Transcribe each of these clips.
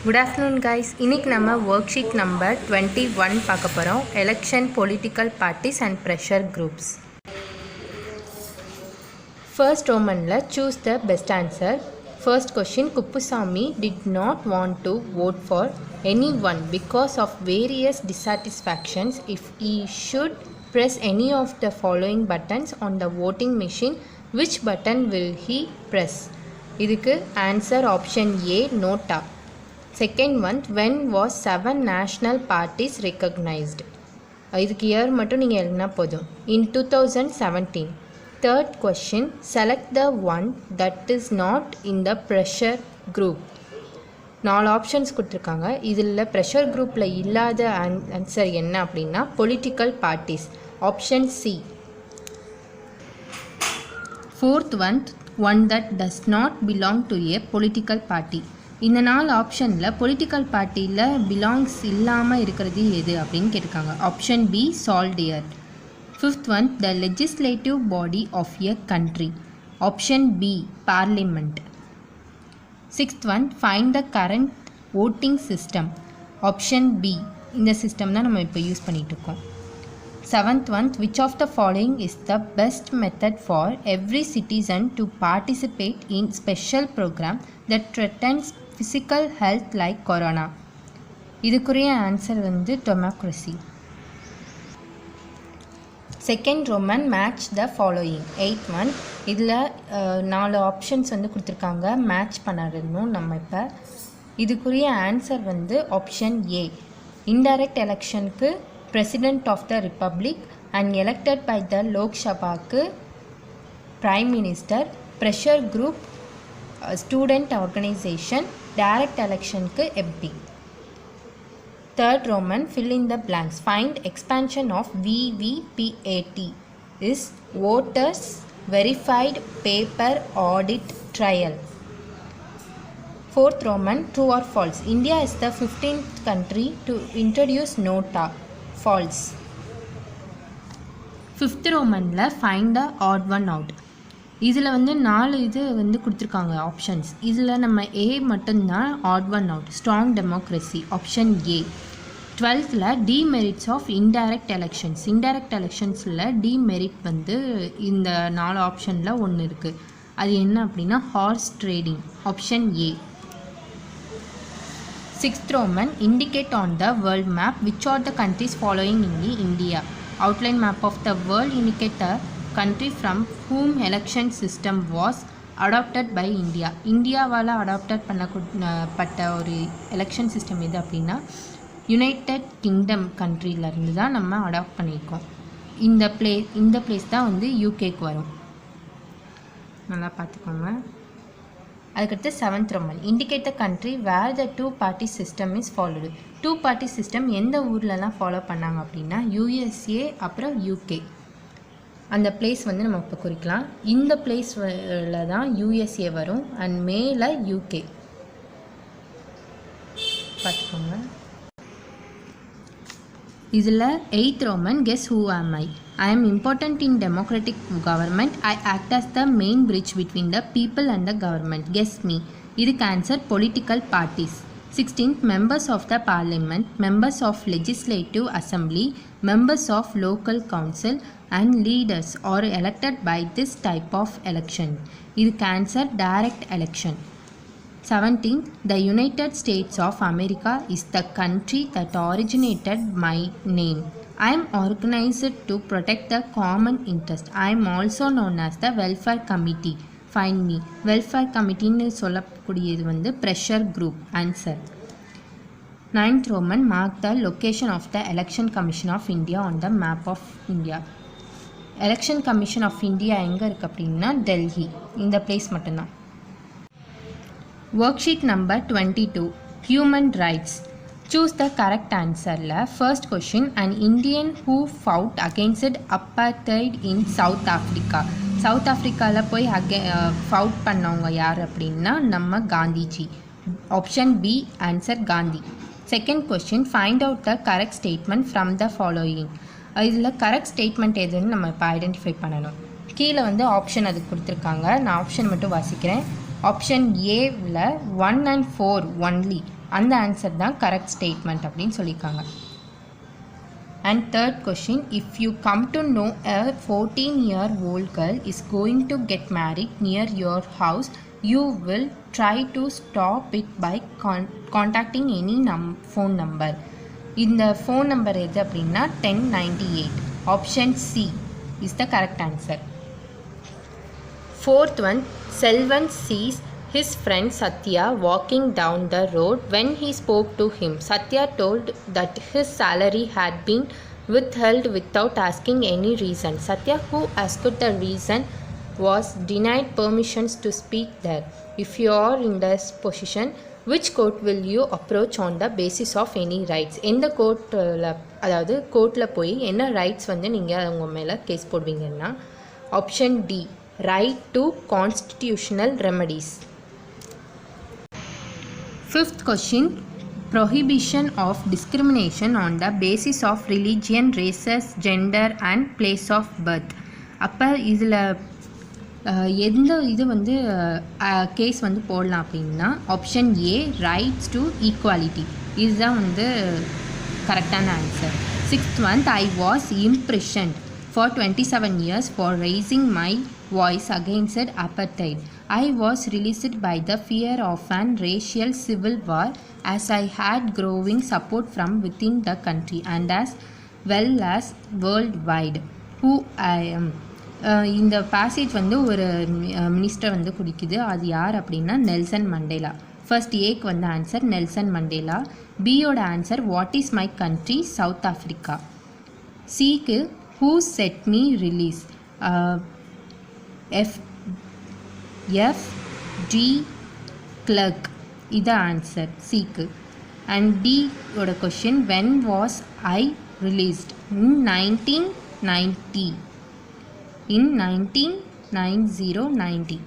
Good afternoon guys. இன்னைக்கு நம்ம worksheet number 21 பார்க்க போறோம். Election political parties and pressure groups. First Romanல choose the best answer. First question, Kuppusamy did not want to vote for anyone because of various dissatisfactions. If he should press any of the following buttons on the voting machine, which button will he press? இதுக்கு answer option A, nota. Second one, when was 7 national parties recognized? இதுக்கு year மட்டும் நீங்கள் எழுதினா போதும். In 2017. Third question, select the one that is not in the pressure group. 4 options கொடுத்துருக்காங்க. இதில் pressure குரூப்பில் இல்லாத ஆன்சர் என்ன அப்படின்னா political parties, option C. Fourth one that does not belong to a political party. இந்த 4 ஆப்ஷனில் பொலிட்டிக்கல் பார்ட்டியில் belongs இல்லாமல் இருக்கிறது எது அப்படின்னு கேட்டிருக்காங்க. Option B, soldier. Fifth one, the legislative body of a country. Option B, parliament. Sixth one, find the current voting system. Option B, இந்த system தான் நம்ம இப்போ யூஸ் பண்ணிட்டு இருக்கோம். Seventh one, which of the following is the best method for every citizen to participate in special program that threatens physical health like corona? இதுக்குரிய answer வந்து democracy. Second Roman, match the following. 8th one, இதில் 4 options வந்து கொடுத்துருக்காங்க, match பண்ணிடணும் நம்ம. இப்போ இதுக்குரிய answer வந்து ஆப்ஷன் ஏ. இன்டைரக்ட் எலெக்ஷனுக்கு president of the republic and elected by the லோக்சபாக்கு prime minister, pressure group student organisation, direct எலெக்ஷனுக்கு MP. Third Roman, fill in the blanks. Find expansion of VVPAT is voters verified paper audit trail. Fourth Roman, true or false? India is the 15th country to introduce nota. False. Fifth Romanல find the odd one out. இதில் வந்து 4 இது வந்து கொடுத்துருக்காங்க options. இதில் நம்ம A மட்டும்தான் odd one out, strong democracy, option A. 12th demerits of indirect elections. Indirect எலெக்ஷன்ஸில் demerit வந்து இந்த 4 ஆப்ஷனில் ஒன்று இருக்குது. அது என்ன அப்படின்னா horse trading, option A. 6th Roman, indicate on the world map which are the countries following in the India. Outline map of the world indicate the country from whom election system was adopted by India. இந்தியாவால் adopted பண்ணப்பட்ட ஒரு election system எது அப்படின்னா United kingdom கண்ட்ரியிலேருந்து தான் நம்ம adapt பண்ணியிருக்கோம். இந்த place தான் வந்து யூகேக்கு வரும், நல்லா பார்த்துக்கோங்க. அதுக்கடுத்து 7th Roman, indicate the country where the 2-party system is followed. 2-party system எந்த ஊர்லலாம் ஃபாலோ பண்ணாங்க அப்படின்னா USA அப்புறம் யூகே. அந்த பிளேஸ் வந்து நம்ம இப்போ குறிக்கலாம். இந்த பிளேஸில் தான் USA வரும் அண்ட் மேலே யூகே பார்த்துக்கோங்க. இதில் 8th Roman, guess who am I? I am important in democratic government. I act as the main bridge between the people and the government. Guess me. இதுக்கு answer political parties. 16th, members of the parliament, members of legislative assembly, members of local council and leaders are elected by this type of election. இதுக்கு answer direct election. 17th, the United States of America is the country that originated my name. I am organized to protect the common interest. I am also known as the welfare committee. Find me. welfare committeeன்னு சொல்லக்கூடியது வந்து pressure group. Answer. 9th Roman, mark the location of the Election Commission of India on the map of India. Election Commission of India எங்கே இருக்குது அப்படின்னா டெல்லி. இந்த place மட்டும்தான். Worksheet number 22, human rights. Choose the correct answer. First question, an Indian who fought against apartheid in South Africa. South Africaல போய் fought பண்ணவங்க யார் அப்படின்னா நம்ம Gandhiji. Option B, answer Gandhi. Second question, find out the correct statement from the following. இதில் correct statement எதுன்னு நம்ம இப்போ identify பண்ணணும். கீழே வந்து ஆப்ஷன் அது கொடுத்துருக்காங்க, நான் ஆப்ஷன் மட்டும் வாசிக்கிறேன். ஆப்ஷன் ஏவில் 1 and 4 ஒன்லி, அந்த ஆன்சர் தான் கரெக்ட் ஸ்டேட்மெண்ட் அப்படின்னு சொல்லியிருக்காங்க. And third question, if you come to know a 14-year-old girl is going to get married near your house, you will try to stop it by contacting any phone number. இந்த phone number எது அப்படின்னா 1098. Option C is the correct answer. Fourth one, Selvan sees his friend Satya walking down the road. When he spoke to him, Satya told that his salary had been withheld without asking any reason. Satya, who asked the reason, was denied permissions to speak there. If you are in this position, which court will you approach on the basis of any rights? எந்த கோர்ட்டில், அதாவது கோர்ட்டில் போய் என்ன rights வந்து நீங்கள் அவங்க மேலே கேஸ் போடுவீங்கன்னா option D, right to constitutional remedies. Fifth question, prohibition of discrimination on the basis of religion, races, gender and place of birth. அப்போ இதில் எந்த இது வந்து கேஸ் வந்து போடலாம் அப்படின்னா option A, rights to equality. இதுதான் வந்து கரெக்டான answer. Sixth one, I was imprisoned for 27 years for raising my voice against apartheid. I was released by the fear of an racial civil war as I had growing support from within the country and as well as worldwide. Who I am. இந்த passage வந்து ஒரு minister வந்து குடிக்குது. அது யார் அப்படின்னா Nelson Mandela. First ஏக்கு வந்து ஆன்சர் நெல்சன் மண்டேலா. பியோட answer what is my country, South Africa. சிக்கு who set me release, de Klerk. இது ஆன்சர் சிக்கு. அண்ட் டியோட question when was I released, in 1990. in 1990.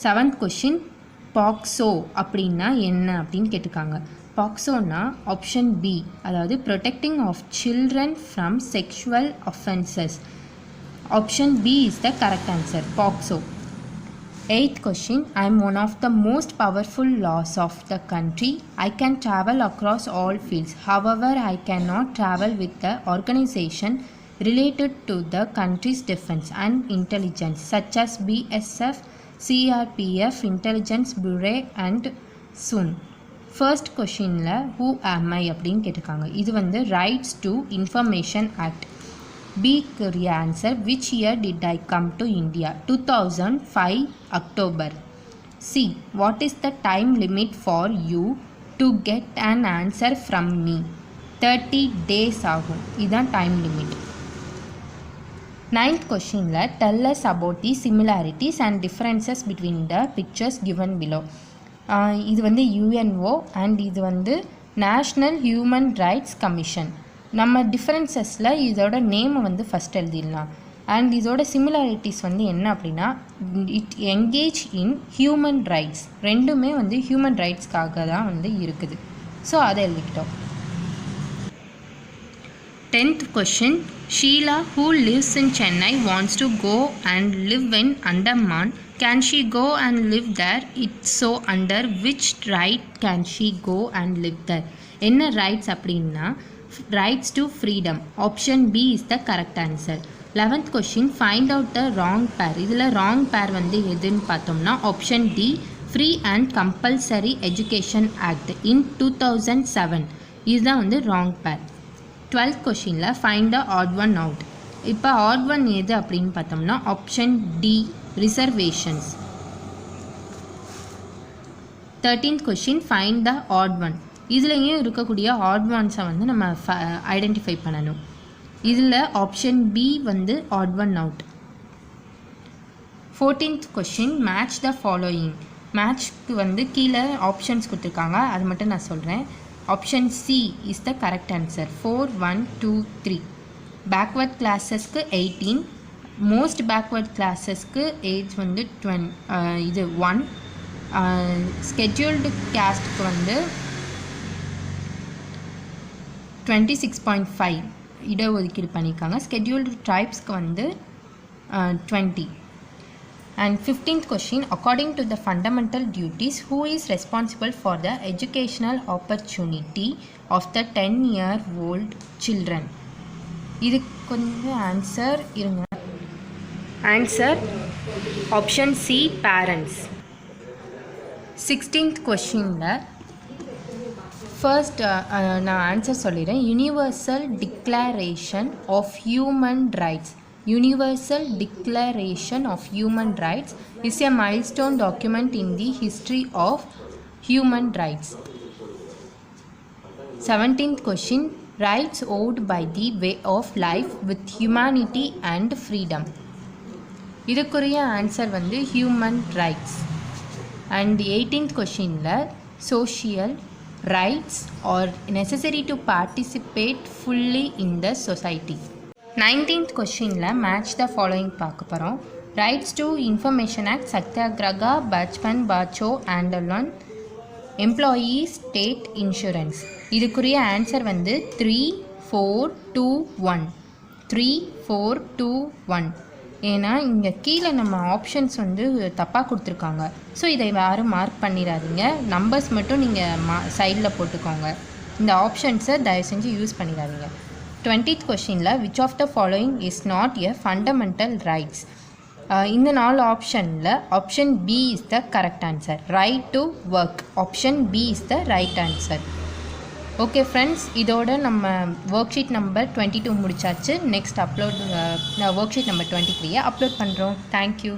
Seventh question, POCSO அப்படின்னா என்ன அப்படின்னு கேட்டிருக்காங்க. பாக்ஸோனா ஆப்ஷன் பி, அதாவது protecting of children from sexual offences. Option B is the correct answer, POCSO. Eighth question, I am one of the most powerful laws of the country. I can travel across all fields. However, I cannot travel with the organization related to the country's defense and intelligence such as BSF, CRPF, Intelligence Bureau and SUN. First questionல who am I அப்படின்னு கேட்டிருக்காங்க. இது வந்து rights to information act. B answer, which year did I come to India? 2005 October. C, what is the time limit for you to get an answer from me? 30 days ஆகும். இதுதான் time limit. Ninth questionல tell us about the similarities and differences between the pictures given below. இது வந்து UNO and இது வந்து national human rights commission. நம்ம டிஃப்ரென்சஸில் இதோட நேமை வந்து ஃபஸ்ட் எழுதிடலாம். அண்ட் இதோட சிமிலாரிட்டிஸ் வந்து என்ன அப்படின்னா it engage in human rights. ரெண்டுமே வந்து ஹியூமன் ரைட்ஸ்க்காக தான் வந்து இருக்குது. ஸோ அதை எழுதிக்கிட்டோம். 10th question, Sheila who lives in Chennai wants to go and live in Andaman. Can she go and live there? If so, under which right can she go and live there? என்ன rights அப்படின்னா rights to freedom. Option B is the correct answer. 11th question, find out the wrong pair. இதில் wrong pair வந்து எதுன்னு பார்த்தோம்னா option D, free and compulsory education act in 2007. இதுதான் வந்து wrong pair. 12th questionல find the odd one out. இப்போ odd one எது அப்படின்னு பார்த்தோம்னா option D, reservations. 13th question, find the odd one. இதுலேயும் இருக்கக்கூடிய ஆட் ஒன்ஸை வந்து நம்ம ஐடென்டிஃபை பண்ணணும். இதில் ஆப்ஷன் பி வந்து odd one out. 14th question, match the following. மேட்ச்க்கு வந்து கீழே ஆப்ஷன்ஸ் கொடுத்துருக்காங்க, அது மட்டும் நான் சொல்கிறேன். Option C is the correct answer. 4, 1, 2, 3. Backward கிளாஸஸ்க்கு 18, மோஸ்ட் பேக்வர்ட் கிளாஸஸ்க்கு ஏஜ் வந்து 1, ஸ்கெட்யூல்டு கேஸ்ட்டுக்கு வந்து 26.5 இடஒதுக்கீடு பண்ணியிருக்காங்க. ஸ்கெட்யூல்டு ட்ரைப்ஸ்க்கு வந்து 20. And 15th question, according to the fundamental duties, who is responsible for the educational opportunity of the 10-year-old children? இதுக்கு கொஞ்சம் ஆன்சர் இருங்க. Answer option C, parents. 16th கொஷினில் ஃபர்ஸ்ட் நான் ஆன்சர் சொல்லிடுறேன். Universal declaration of human rights. Universal Declaration of Human Rights is a milestone document in the history of human rights. 17th question, rights owed by the way of life with humanity and freedom. இதுக்குரிய answer வந்து human rights. And 18th கொஷினில் social rights are necessary to participate fully in the society. 19th கொஷினில் match the following பார்க்க போகிறோம். Rights to information act, Satyagraha, Bachpan Bachao, Andolan, employee state insurance. இதுக்குரிய answer வந்து 3, 4, 2, 1. 3, 4, 2, 1. ஏன்னா இங்கே கீழே நம்ம ஆப்ஷன்ஸ் வந்து தப்பாக கொடுத்துருக்காங்க. ஸோ இதை யாரும் மார்க் பண்ணிடாதீங்க. நம்பர்ஸ் மட்டும் நீங்கள் சைடில் போட்டுக்கோங்க. இந்த ஆப்ஷன்ஸை தயவு செஞ்சு யூஸ் பண்ணிடாதீங்க. 20th கொஷினில் which of the following is not a fundamental rights. இந்த 4 ஆப்ஷனில் option B is the correct answer. Right to work, option B is the right answer. Okay friends, இதோட நம்ம ஒர்க் ஷீட் நம்பர் 22 முடிச்சாச்சு. Next worksheet number 23 upload பண்ணுறோம். Thank you.